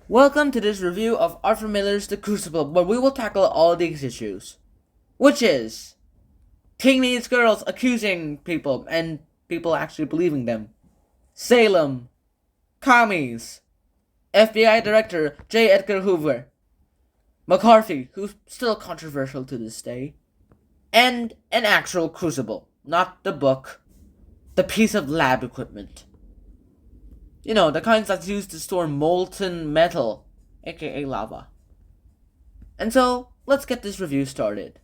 Welcome to this review of Arthur Miller's The Crucible, where we will tackle all these issues. Which is teenage girls accusing people and people actually believing them. Salem, commies, FBI Director J. Edgar Hoover, McCarthy, who's still controversial to this day, and an actual crucible, not the book, the piece of lab equipment. You know, the kinds that's used to store molten metal, aka lava. And so, let's get this review started.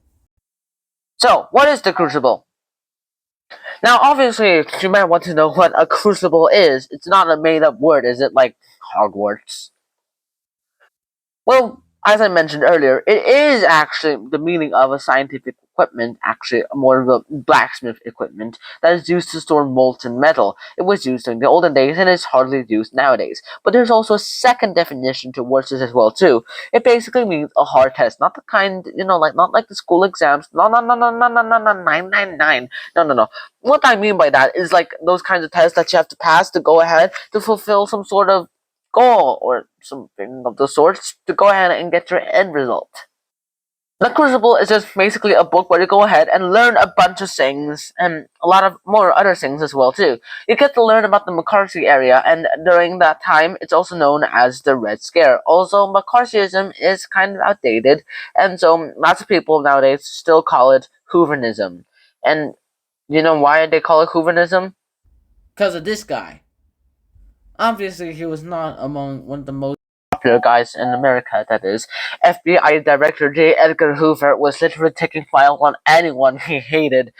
So, what is the Crucible? Now, obviously, you might want to know what a crucible is. It's not a made up word, is it, like Hogwarts? Well, as I mentioned earlier, it is actually the meaning of a scientific equipment, actually more of a blacksmith equipment that is used to store molten metal. It was used in the olden days and is hardly used nowadays. But there's also a second definition towards this as well too. It basically means a hard test, not the kind, like not like the school exams. No, no, no, no, no, no, no, no, 999. No, no, no. What I mean by that is like those kinds of tests that you have to pass to go ahead to fulfill some sort of goal or something of the sorts to go ahead and get your end result. The Crucible is just basically a book where you go ahead and learn a bunch of things and a lot of more other things as well too. You get to learn about the McCarthy area, and during that time it's also known as the Red Scare. Also, McCarthyism is kind of outdated, and so lots of people nowadays still call it Hooverism. And you know why they call it Hooverism? Because of this guy. Obviously, he was not among one of the most popular guys in America, that is. FBI Director J. Edgar Hoover was literally taking file on anyone he hated,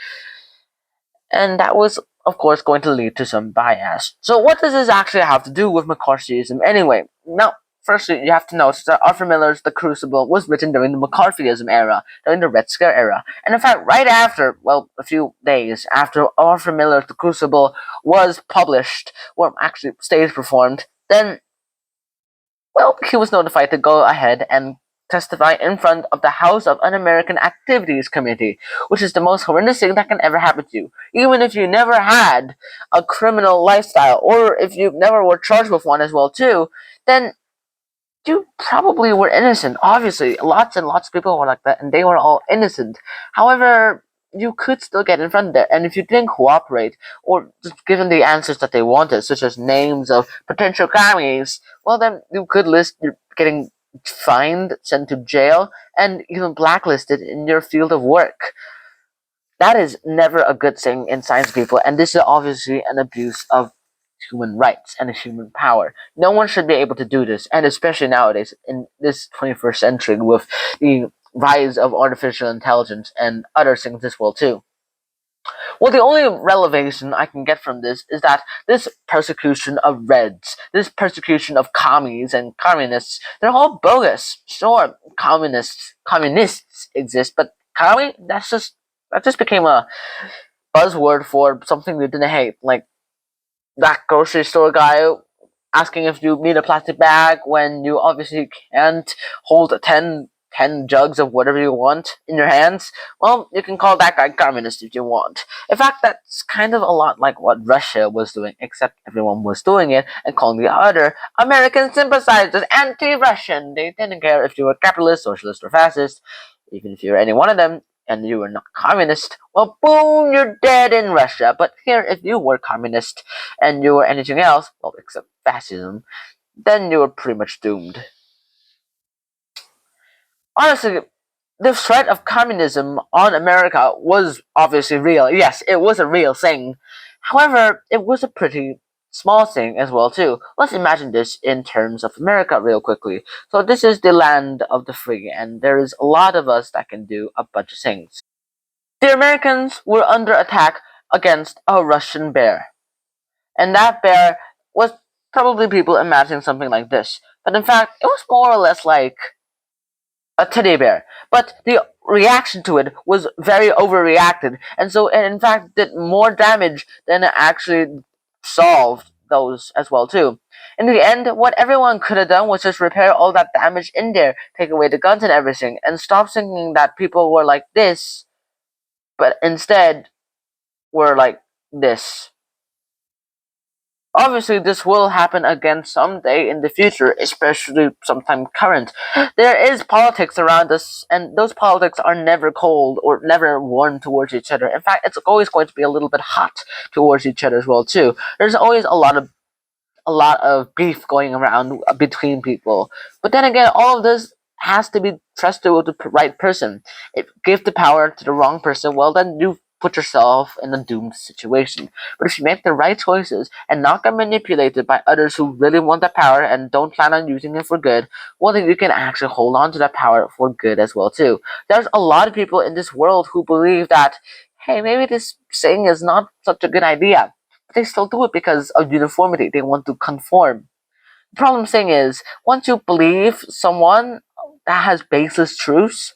and that was, of course, going to lead to some bias. So, what does this actually have to do with McCarthyism anyway? Now, firstly, you have to notice that Arthur Miller's The Crucible was written during the McCarthyism era, during the Red Scare era. And in fact, right after, well, a few days after Arthur Miller's The Crucible was published, or actually stage performed, then, well, he was notified to go ahead and testify in front of the House of Un-American Activities Committee, which is the most horrendous thing that can ever happen to you. Even if you never had a criminal lifestyle, or if you never were charged with one as well too, then you probably were innocent. Obviously, lots and lots of people were like that, and they were all innocent. However, you could still get in front of there, and if you didn't cooperate, or just given the answers that they wanted, such as names of potential commies, well then you could list you're getting fined, sent to jail, and even blacklisted in your field of work. That is never a good thing in science, people, and this is obviously an abuse of human rights and human power. No one should be able to do this, and especially nowadays in this 21st century with the rise of artificial intelligence and other things as well too. Well, the only relevation I can get from this is that this persecution of Reds, this persecution of commies and communists, they're all bogus. Sure, communists exist, but commie, that just became a buzzword for something we didn't hate, like that grocery store guy asking if you need a plastic bag when you obviously can't hold 10 jugs of whatever you want in your hands. Well, you can call that guy communist if you want. In fact, that's kind of a lot like what Russia was doing, except everyone was doing it and calling the other American sympathizers anti-Russian. They didn't care if you were capitalist, socialist, or fascist. Even if you were any one of them, and you were not communist, well, boom, you're dead in Russia. But here, if you were communist and you were anything else, well, except fascism, then you were pretty much doomed. Honestly, the threat of communism on America was obviously real. Yes, it was a real thing. However, it was a pretty small thing as well too. Let's imagine this in terms of America real quickly. So this is the land of the free, and there is a lot of us that can do a bunch of things. The Americans were under attack against a Russian bear. And that bear was probably people imagining something like this. But in fact, it was more or less like a teddy bear. But the reaction to it was very overreacted. And so it in fact did more damage than it actually solved those as well too. In the end, what everyone could have done was just repair all that damage in there, take away the guns and everything, and stop thinking that people were like this, but instead were like this. Obviously, this will happen again someday in the future, especially sometime current. There is politics around us, and those politics are never cold or never warm towards each other. In fact, it's always going to be a little bit hot towards each other as well too. There's always a lot of beef going around between people. But then again, all of this has to be trusted with the right person. If you give the power to the wrong person, well, then you put yourself in a doomed situation. But if you make the right choices and not get manipulated by others who really want that power and don't plan on using it for good, well, then you can actually hold on to that power for good as well too. There's a lot of people in this world who believe that, hey, maybe this thing is not such a good idea, they still do it because of uniformity. They want to conform. The problem thing is, once you believe someone that has baseless truths,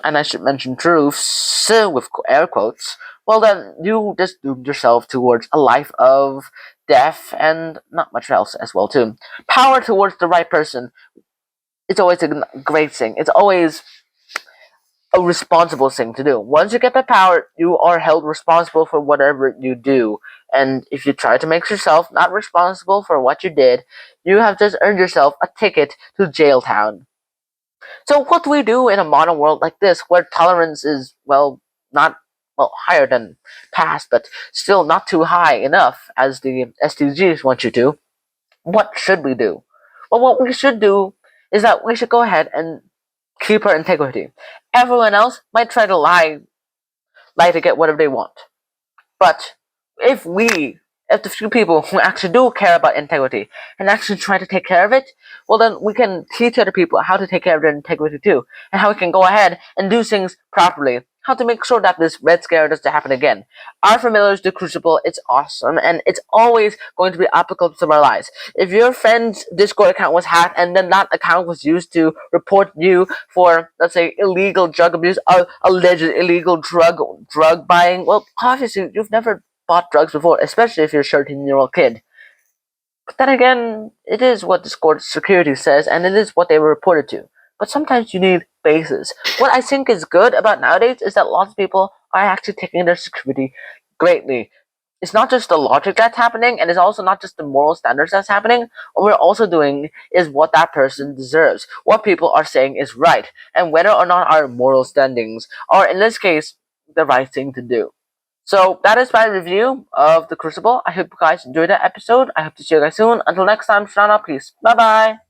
and I should mention truths with air quotes, well then you just doomed yourself towards a life of death and not much else as well too. Power towards the right person, it's always a great thing. It's always a responsible thing to do. Once you get the power, you are held responsible for whatever you do. And if you try to make yourself not responsible for what you did, you have just earned yourself a ticket to jail town. So what do we do in a modern world like this, where tolerance is, well, not higher than past, but still not too high enough as the SDGs want you to? What should we do? Well, what we should do is that we should go ahead and keep our integrity. Everyone else might try to lie to get whatever they want. But if we, if the few people who actually do care about integrity and actually try to take care of it, well then we can teach other people how to take care of their integrity too, and how we can go ahead and do things properly. How to make sure that this Red Scare doesn't happen again. Our familiars do Crucible, it's awesome, and it's always going to be applicable to our lives. If your friend's Discord account was hacked and then that account was used to report you for, let's say, illegal drug abuse, or alleged illegal drug buying, well, obviously you've never bought drugs before, especially if you're a 13-year-old kid. But then again, it is what Discord security says, and it is what they were reported to. But sometimes you need bases. What I think is good about nowadays is that lots of people are actually taking their security greatly. It's not just the logic that's happening, and it's also not just the moral standards that's happening. What we're also doing is what that person deserves, what people are saying is right, and whether or not our moral standings are, in this case, the right thing to do. So that is my review of the Crucible. I hope you guys enjoyed that episode. I hope to see you guys soon. Until next time, Shana, peace. Bye bye.